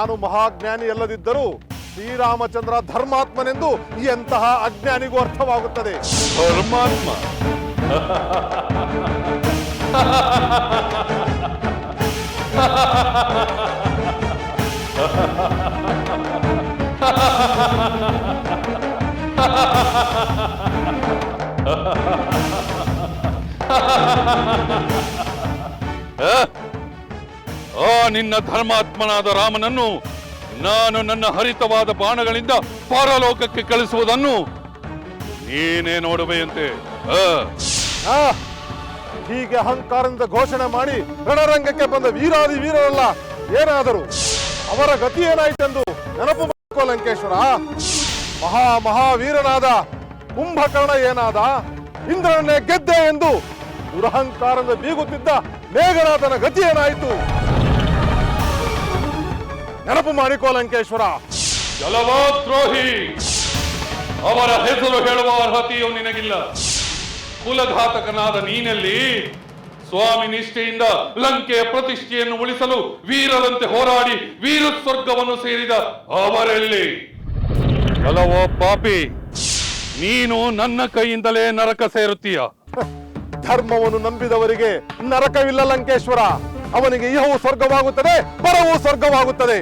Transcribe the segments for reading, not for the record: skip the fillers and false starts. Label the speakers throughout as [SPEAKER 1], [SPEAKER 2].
[SPEAKER 1] ನಾನು ಮಹಾಜ್ಞಾನಿ ಅಲ್ಲದಿದ್ದರೂ ಶ್ರೀರಾಮಚಂದ್ರ ಧರ್ಮಾತ್ಮನೆಂದು ಎಂತಹ ಅಜ್ಞಾನಿಗೂ ಅರ್ಥವಾಗುತ್ತದೆ.
[SPEAKER 2] ಧರ್ಮಾತ್ಮ ನಿನ್ನ ಧರ್ಮಾತ್ಮನಾದ ರಾಮನನ್ನು ನಾನು ನನ್ನ ಹರಿತವಾದ ಬಾಣಗಳಿಂದ ಪರಲೋಕಕ್ಕೆ ಕಳಿಸುವುದನ್ನು ನೀನೇ ನೋಡುವೆಯಂತೆ.
[SPEAKER 1] ಹೀಗೆ ಅಹಂಕಾರದಿಂದ ಘೋಷಣೆ ಮಾಡಿ ರಣರಂಗಕ್ಕೆ ಬಂದ ವೀರಾದಿ ವೀರರಲ್ಲ ಏನಾದರೂ ಅವರ ಗತಿ ಏನಾಯಿತೆಂದು ನೆನಪು ಮಾಡಿಕೋ ಲಂಕೇಶ್ವರ. ಮಹಾವೀರನಾದ ಕುಂಭಕರ್ಣ ಏನಾದ? ಇಂದ್ರನನ್ನೇ ಗೆದ್ದೆ ಎಂದು ದುರಹಂಕಾರದಿಂದ ಬೀಗುತ್ತಿದ್ದ ಮೇಘನಾಥನ ಗತಿ ಏನಾಯಿತು? ನೆನಪು ಮಾಡಿಕೋ ಲಂಕೇಶ್ವರ.
[SPEAKER 2] ಜಲವಾದ್ರೋಹಿ, ಅವರ ಹೆಸರು ಹೇಳುವ ಅರ್ಹತೆಯೂ ನಿನಗಿಲ್ಲ. ಕುಲಘಾತಕನಾದ ನೀನಲ್ಲಿ ಸ್ವಾಮಿ ನಿಷ್ಠೆಯಿಂದ ಲಂಕೆಯ ಪ್ರತಿಷ್ಠೆಯನ್ನು ಉಳಿಸಲು ವೀರರಂತೆ ಹೋರಾಡಿ ವೀರ ಸ್ವರ್ಗವನ್ನು ಸೇರಿದ ಅವರೆಲ್ಲಿ? ಅಲವೋ ಪಾಪಿ, ನೀನು ನನ್ನ ಕೈಯಿಂದಲೇ ನರಕ ಸೇರುತ್ತೀಯ.
[SPEAKER 1] ಧರ್ಮವನ್ನು ನಂಬಿದವರಿಗೆ ನರಕವಿಲ್ಲ ಲಂಕೇಶ್ವರ. ಅವನಿಗೆ ಇಹವು ಸ್ವರ್ಗವಾಗುತ್ತದೆ, ಪರವೂ ಸ್ವರ್ಗವಾಗುತ್ತದೆ.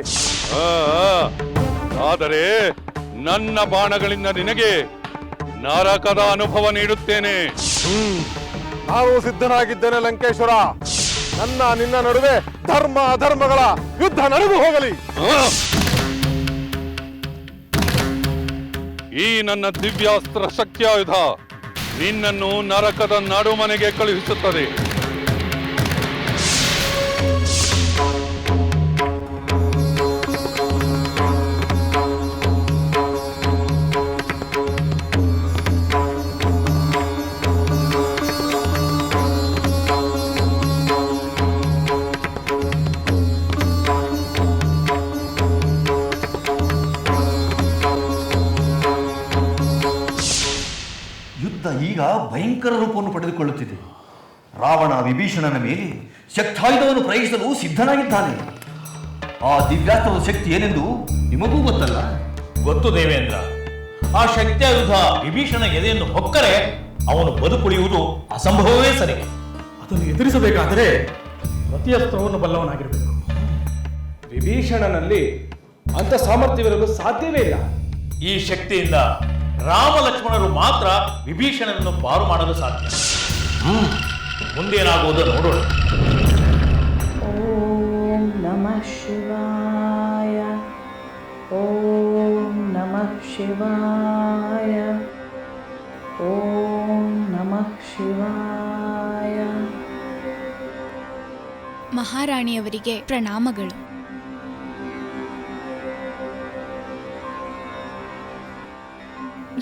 [SPEAKER 2] ಆದರೆ ನನ್ನ ಬಾಣಗಳಿಂದ ನಿನಗೆ ನರಕದ ಅನುಭವ ನೀಡುತ್ತೇನೆ.
[SPEAKER 1] ನಾನು ಸಿದ್ಧನಾಗಿದ್ದೇನೆ ಲಂಕೇಶ್ವರ. ನಿನ್ನ ನಡುವೆ ಧರ್ಮ ಅಧರ್ಮಗಳ ಯುದ್ಧ ನಡೆದು ಹೋಗಲಿ.
[SPEAKER 2] ಈ ನನ್ನ ದಿವ್ಯಾಸ್ತ್ರ ಶಕ್ತಿಯಾಯುಧ ನಿನ್ನನ್ನು ನರಕದ ನಡುಮನೆಗೆ ಕಳುಹಿಸುತ್ತದೆ.
[SPEAKER 3] ಈಗ ಭಯಂಕರ ರೂಪವನ್ನು ಪಡೆದುಕೊಳ್ಳುತ್ತಿದೆ. ರಾವಣ ವಿಭೀಷಣನ ಮೇಲೆ ಶಕ್ತಾಯುಧವನ್ನು ಪ್ರಯೋಗಿಸಲು ಸಿದ್ಧನಾಗಿದ್ದಾನೆ. ಆ ದಿವ್ಯಾಸ್ತ್ರದ ಶಕ್ತಿ ಏನೆಂದು ನಿಮಗೂ ಗೊತ್ತಲ್ಲ?
[SPEAKER 4] ಗೊತ್ತು ದೇವೇಂದ್ರ. ಆ ಶಕ್ತಿಯಾಯುಧ ವಿಭೀಷಣ ಎದೆಯನ್ನು ಹೊಕ್ಕರೆ ಅವನು ಬದುಕುಳಿಯುವುದು ಅಸಂಭವವೇ ಸರಿ.
[SPEAKER 5] ಅದನ್ನು ಎದುರಿಸಬೇಕಾದರೆ ಪ್ರತಿಯಸ್ತ್ರವನ್ನು ಬಲ್ಲವನಾಗಿರಬೇಕು. ವಿಭೀಷಣನಲ್ಲಿ ಅಂಥ ಸಾಮರ್ಥ್ಯವಿರಲು ಸಾಧ್ಯವೇ ಇಲ್ಲ.
[SPEAKER 4] ಈ ಶಕ್ತಿಯಿಂದ ರಾಮ ಲಕ್ಷ್ಮಣರು ಮಾತ್ರ ವಿಭೀಷಣನನ್ನು ಪಾರು ಮಾಡಲು ಸಾಧ್ಯ. ಮುಂದೇನಾಗುವುದು ನೋಡೋಣ.
[SPEAKER 6] ಓಂ ನಮಃ ಶಿವಾಯ, ಓಂ ನಮಃ ಶಿವಾಯ, ಓಂ ನಮಃ ಶಿವಾಯ.
[SPEAKER 7] ಮಹಾರಾಣಿಯವರಿಗೆ ಪ್ರಣಾಮಗಳು.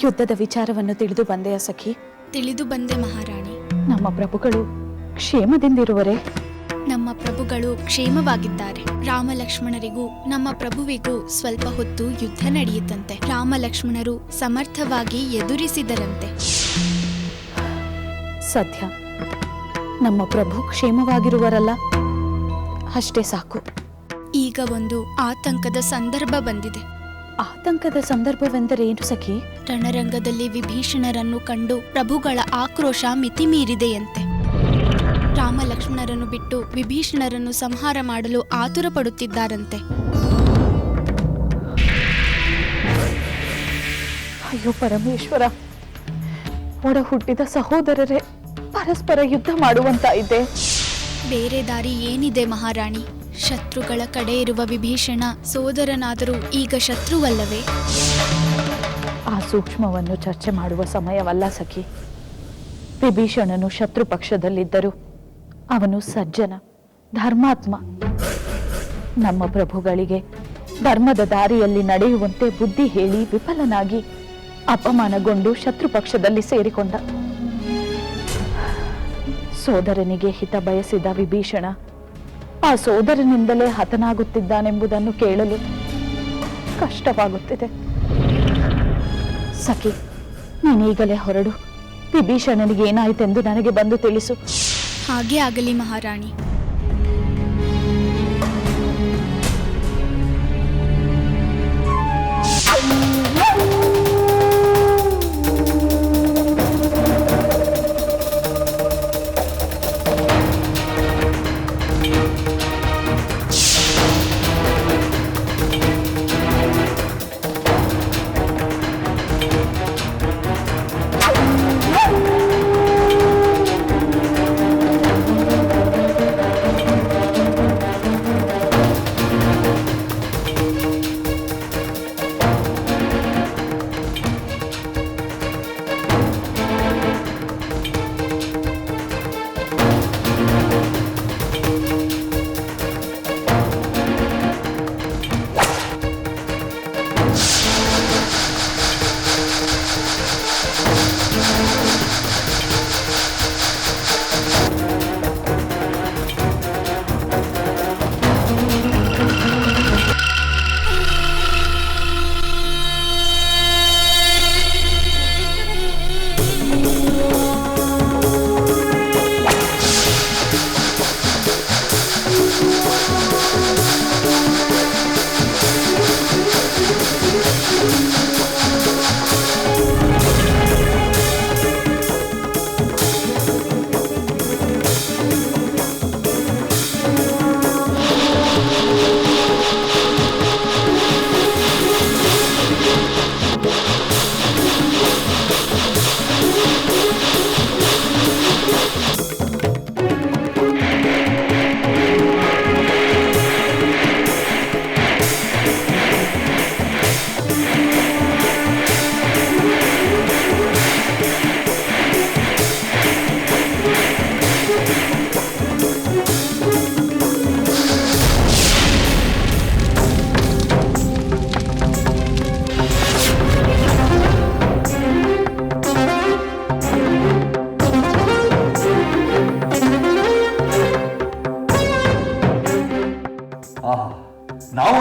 [SPEAKER 6] ಯುದ್ಧದ ವಿಚಾರವನ್ನು ತಿಳಿದು ಬಂದೆಯ ಸಖಿ?
[SPEAKER 7] ತಿಳಿದು ಬಂದೆ ಮಹಾರಾಣಿ.
[SPEAKER 6] ನಮ್ಮ ಪ್ರಭುಗಳು ಕ್ಷೇಮದಿಂದಿರುವರೆ?
[SPEAKER 7] ನಮ್ಮ ಪ್ರಭುಗಳು ಕ್ಷೇಮವಾಗಿದ್ದಾರೆ. ರಾಮ ಲಕ್ಷ್ಮಣರಿಗೂ ನಮ್ಮ ಪ್ರಭುವಿಗೂ ಸ್ವಲ್ಪ ಹೊತ್ತು ಯುದ್ಧ ನಡೆಯಿತಂತೆ. ರಾಮ ಲಕ್ಷ್ಮಣರು ಸಮರ್ಥವಾಗಿ ಎದುರಿಸಿದರಂತೆ.
[SPEAKER 6] ಸದ್ಯ ನಮ್ಮ ಪ್ರಭು ಕ್ಷೇಮವಾಗಿರುವರಲ್ಲ, ಅಷ್ಟೇ ಸಾಕು.
[SPEAKER 7] ಈಗ ಒಂದು ಆತಂಕದ ಸಂದರ್ಭ ಬಂದಿದೆ.
[SPEAKER 6] ಆತಂಕದ ಸಂದರ್ಭವೆಂದರೇನು ಸಖಿ?
[SPEAKER 7] ರಣರಂಗದಲ್ಲಿ ವಿಭೀಷಣರನ್ನು ಕಂಡು ಪ್ರಭುಗಳ ಆಕ್ರೋಶ ಮಿತಿ ಮೀರಿದೆಯಂತೆ. ರಾಮ ಲಕ್ಷ್ಮಣರನ್ನು ಬಿಟ್ಟು ವಿಭೀಷಣರನ್ನು ಸಂಹಾರ ಮಾಡಲು ಆತುರ ಪಡುತ್ತಿದ್ದಾರಂತೆ.
[SPEAKER 6] ಅಯ್ಯೋ ಪರಮೇಶ್ವರ, ಒಡ ಹುಟ್ಟಿದ ಸಹೋದರರೇ ಪರಸ್ಪರ ಯುದ್ಧ ಮಾಡುವಂತಾಯಿದೆ.
[SPEAKER 7] ಬೇರೆ ದಾರಿ ಏನಿದೆ ಮಹಾರಾಣಿ? ಶತ್ರುಗಳ ಕಡೆ ಇರುವ ವಿಭೀಷಣ ಸೋದರನಾದರೂ ಈಗ ಶತ್ರುವಲ್ಲವೇ?
[SPEAKER 6] ಆ ಸೂಕ್ಷ್ಮವನ್ನು ಚರ್ಚೆ ಮಾಡುವ ಸಮಯವಲ್ಲ ಸಖಿ. ವಿಭೀಷಣನು ಶತ್ರು ಪಕ್ಷದಲ್ಲಿದ್ದರೂ ಅವನು ಸಜ್ಜನ, ಧರ್ಮಾತ್ಮ. ನಮ್ಮ ಪ್ರಭುಗಳಿಗೆ ಧರ್ಮದ ದಾರಿಯಲ್ಲಿ ನಡೆಯುವಂತೆ ಬುದ್ಧಿ ಹೇಳಿ ವಿಫಲನಾಗಿ ಅಪಮಾನಗೊಂಡು ಶತ್ರು ಪಕ್ಷದಲ್ಲಿ ಸೇರಿಕೊಂಡ. ಸೋದರನಿಗೆ ಹಿತ ಬಯಸಿದ ವಿಭೀಷಣ ಆ ಸೋದರನಿಂದಲೇ ಹತನಾಗುತ್ತಿದ್ದಾನೆಂಬುದನ್ನು ಕೇಳಲು ಕಷ್ಟವಾಗುತ್ತಿದೆ. ಸಖಿ, ನೀನೀಗಲೇ ಹೊರಡು. ವಿಭೀಷಣನಿಗೆ ಏನಾಯಿತೆಂದು ನನಗೆ ಬಂದು ತಿಳಿಸು.
[SPEAKER 7] ಹಾಗೆ ಆಗಲಿ ಮಹಾರಾಣಿ.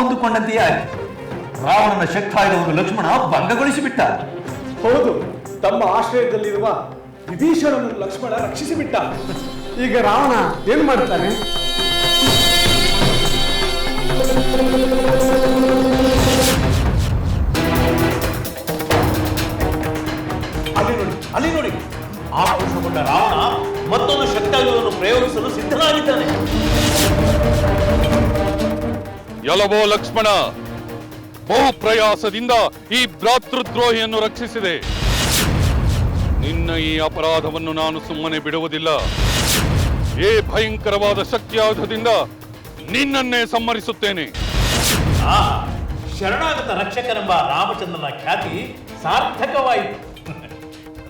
[SPEAKER 3] ಅಂದುಕೊಂಡಂತೆಯೇ ಆಯಿತು. ರಾವಣನ ಶಕ್ತಾಯುಧವನ್ನು ಲಕ್ಷ್ಮಣ ಭಂಗಗೊಳಿಸಿಬಿಟ್ಟ.
[SPEAKER 5] ಹೌದು, ತಮ್ಮ ಆಶ್ರಯದಲ್ಲಿರುವ ವಿಭೀಷಣನನ್ನು ಲಕ್ಷ್ಮಣ ರಕ್ಷಿಸಿಬಿಟ್ಟ. ಈಗ ರಾವಣ ಏನ್ ಮಾಡ್ತಾನೆ?
[SPEAKER 4] ಅಲ್ಲಿ ನೋಡಿ, ಆಕ್ರೋಶಗೊಂಡ ರಾವಣ ಮತ್ತೊಂದು ಶಕ್ತಾಯುಧವನ್ನು ಪ್ರಯೋಗಿಸಲು ಸಿದ್ಧನಾಗಿದ್ದಾನೆ.
[SPEAKER 2] ಎಲವೋ ಲಕ್ಷ್ಮಣ, ಬಹು ಪ್ರಯಾಸದಿಂದ ಈ ಭ್ರಾತೃದ್ರೋಹಿಯನ್ನು ರಕ್ಷಿಸಿದೆ. ನಿನ್ನ ಈ ಅಪರಾಧವನ್ನು ನಾನು ಸುಮ್ಮನೆ ಬಿಡುವುದಿಲ್ಲ. ಈ ಭಯಂಕರವಾದ ಶಕ್ತಿಯಾಯುಧದಿಂದ ನಿನ್ನನ್ನೇ ಸಂಹರಿಸುತ್ತೇನೆ.
[SPEAKER 4] ಶರಣಾಗತ ರಕ್ಷಕನೆಂಬ ರಾಮಚಂದ್ರನ ಖ್ಯಾತಿ ಸಾರ್ಥಕವಾಯಿತು.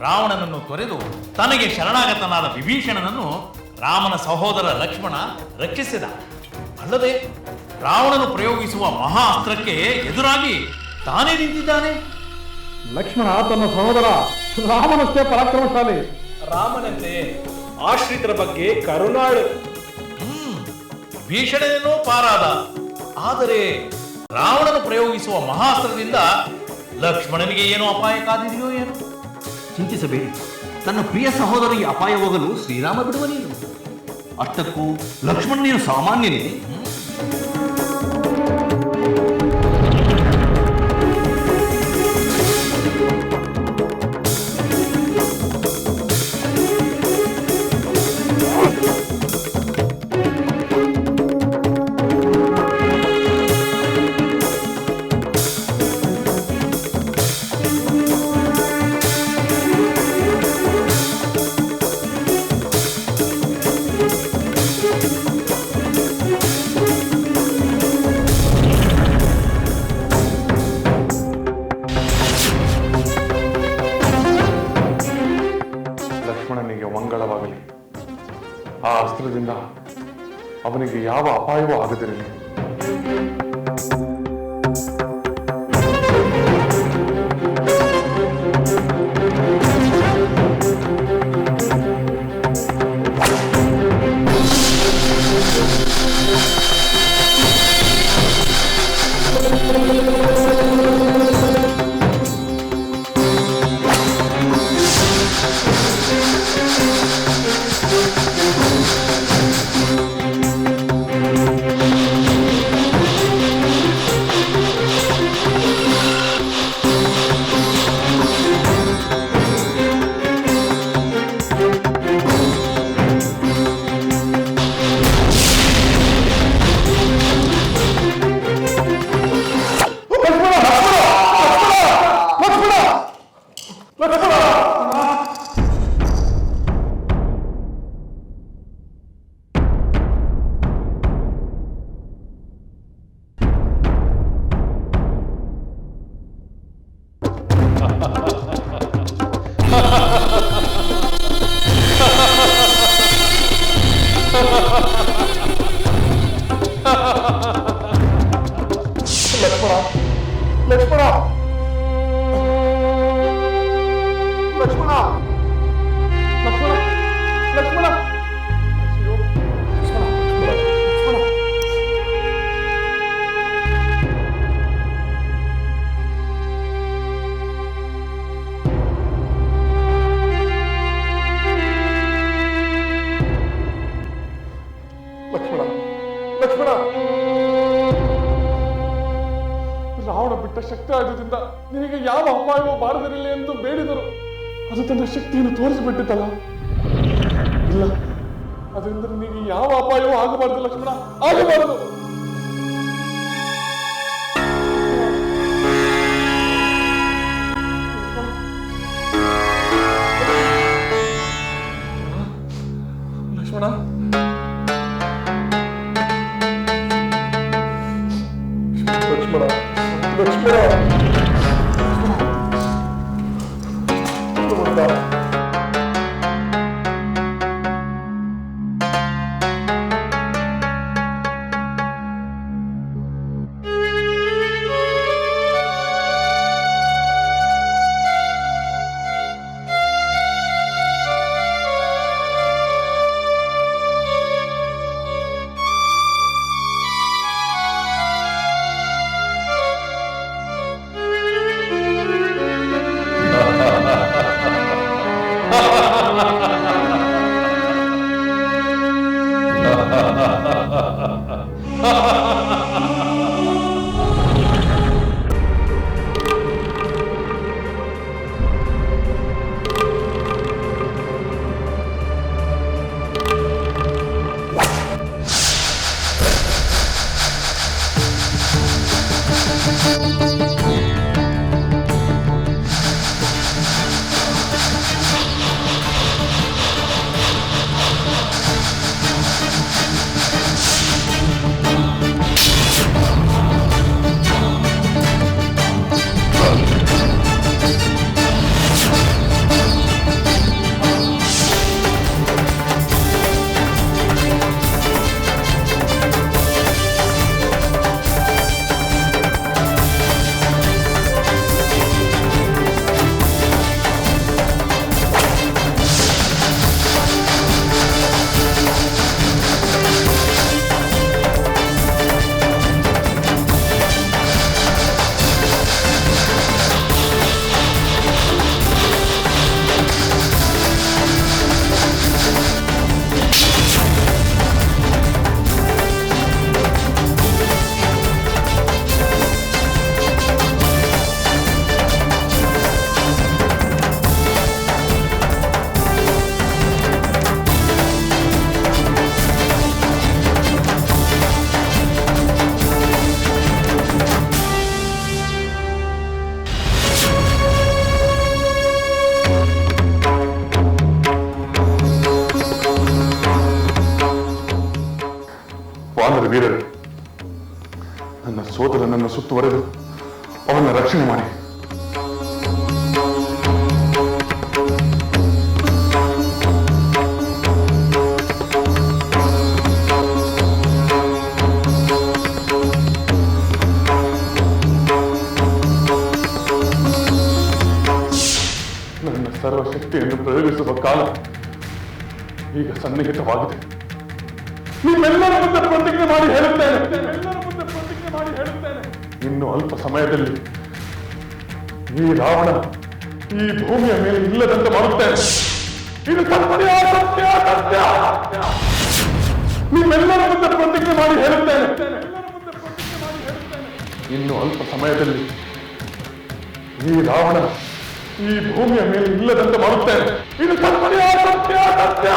[SPEAKER 4] ರಾವಣನನ್ನು ತೊರೆದು ತನಗೆ ಶರಣಾಗತನಾದ ವಿಭೀಷಣನನ್ನು ರಾಮನ ಸಹೋದರ ಲಕ್ಷ್ಮಣ ರಕ್ಷಿಸಿದ. ಅಲ್ಲದೆ ರಾವಣನು ಪ್ರಯೋಗಿಸುವ ಮಹಾ ಅಸ್ತ್ರಕ್ಕೆ ಎದುರಾಗಿ ತಾನೇ ನಿಂತಿದ್ದಾನೆ.
[SPEAKER 5] ಲಕ್ಷ್ಮಣ ತನ್ನ ಸಹೋದರ ರಾಮನಷ್ಟೇ ಪರಾಕ್ರಮಶಾಲಿ. ರಾಮನಂತೆ ಆಶ್ರಿತರ ಬಗ್ಗೆ ಕರುಣಾಳು.
[SPEAKER 4] ಭೀಷಣನೇನೋ ಪಾರಾದ, ಆದರೆ ರಾವಣನು ಪ್ರಯೋಗಿಸುವ ಮಹಾಸ್ತ್ರದಿಂದ ಲಕ್ಷ್ಮಣನಿಗೆ ಏನೋ ಅಪಾಯ ಕಾದಿದೆಯೋ ಏನು?
[SPEAKER 3] ಚಿಂತಿಸಬೇಡಿ, ತನ್ನ ಪ್ರಿಯ ಸಹೋದರಿಗೆ ಅಪಾಯ ಹೋಗಲು ಶ್ರೀರಾಮ ಬಿಡುವನೇನು? ಅಷ್ಟಕ್ಕೂ ಲಕ್ಷ್ಮಣನೇನು ಸಾಮಾನ್ಯನೇ?
[SPEAKER 1] ಲಕ್ಷ್ಮಣನಿಗೆ ಮಂಗಳವಾಗಲಿ. ಆ ಅಸ್ತ್ರದಿಂದ ಅವನಿಗೆ ಯಾವ ಅಪಾಯವೂ ಆಗದಿರಲಿ. ಲಕ್ಷ್ಮಣ ಲಕ್ಷ್ಮಣ ಲಕ್ಷ್ಮಣ ಲಕ್ಷ್ಮಣ ಅಯ್ಯೋ, ಲಕ್ಷ್ಮಣ ಲಕ್ಷ್ಮಣ ಲಕ್ಷ್ಮಣ ಲಕ್ಷ್ಮಣ ರಾವಣ ಬಿಟ್ಟ ಶಕ್ತಿ ಆಯುಧದಿಂದ ನಿನಗೆ ಯಾವ ಅಪಾಯವೂ ಬಾರದಿರಲಿ ಎಂದು ಬೇಡಿದರು. ಅದು ತನ್ನ ಶಕ್ತಿಯನ್ನು ತೋರಿಸಿಬಿಟ್ಟಿತ್ತಲ್ಲ. ಇಲ್ಲ, ಅದರಿಂದ ನಿನಗೆ ಯಾವ ಅಪಾಯವೂ ಆಗಬಾರದು ಲಕ್ಷ್ಮಣ, ಆಗಬಾರದು. ಲಕ್ಷ್ಮಣ ಲಕ್ಷ್ಮಣ ಲಕ್ಷ್ಮಣ ವೀರರು. ನನ್ನ ಸೋದರನನ್ನು ಸುತ್ತುವರೆದು ಅವನ ರಕ್ಷಣೆ ಮಾಡಿ. ನನ್ನ ಸರ್ವಶಕ್ತಿಯನ್ನು ಪ್ರಯೋಗಿಸುವ ಕಾಲ ಈಗ ಸನ್ನಿಹಿತವಾಗಿದೆ. ನೀವೆಲ್ಲರ ಮುಂದೆ ಪ್ರತಿಜ್ಞೆ ಮಾಡಿ ಹೇಳುತ್ತೇನೆ, ಇನ್ನು ಅಲ್ಪ ಸಮಯದಲ್ಲಿ ಈ ರಾವಣ ಈ ಭೂಮಿಯ ಮೇಲೆ ಇಲ್ಲದಂತೆ ಮಾಡುತ್ತೇನೆ. ಇದು ಸತ್ಯ, ಸತ್ಯ, ಸತ್ಯ. ನೀವೆಲ್ಲರ ಮುಂದೆ ಪ್ರತಿಜ್ಞೆ ಮಾಡಿ ಹೇಳುತ್ತೇನೆ, ಇನ್ನು ಅಲ್ಪ ಸಮಯದಲ್ಲಿ ಈ ರಾವಣ ಈ ಭೂಮಿಯ ಮೇಲೆ ಇಲ್ಲದಂತೆ ಮಾಡುತ್ತೇನೆ. ಇದು ಸತ್ಯ, ಸತ್ಯ, ಸತ್ಯ.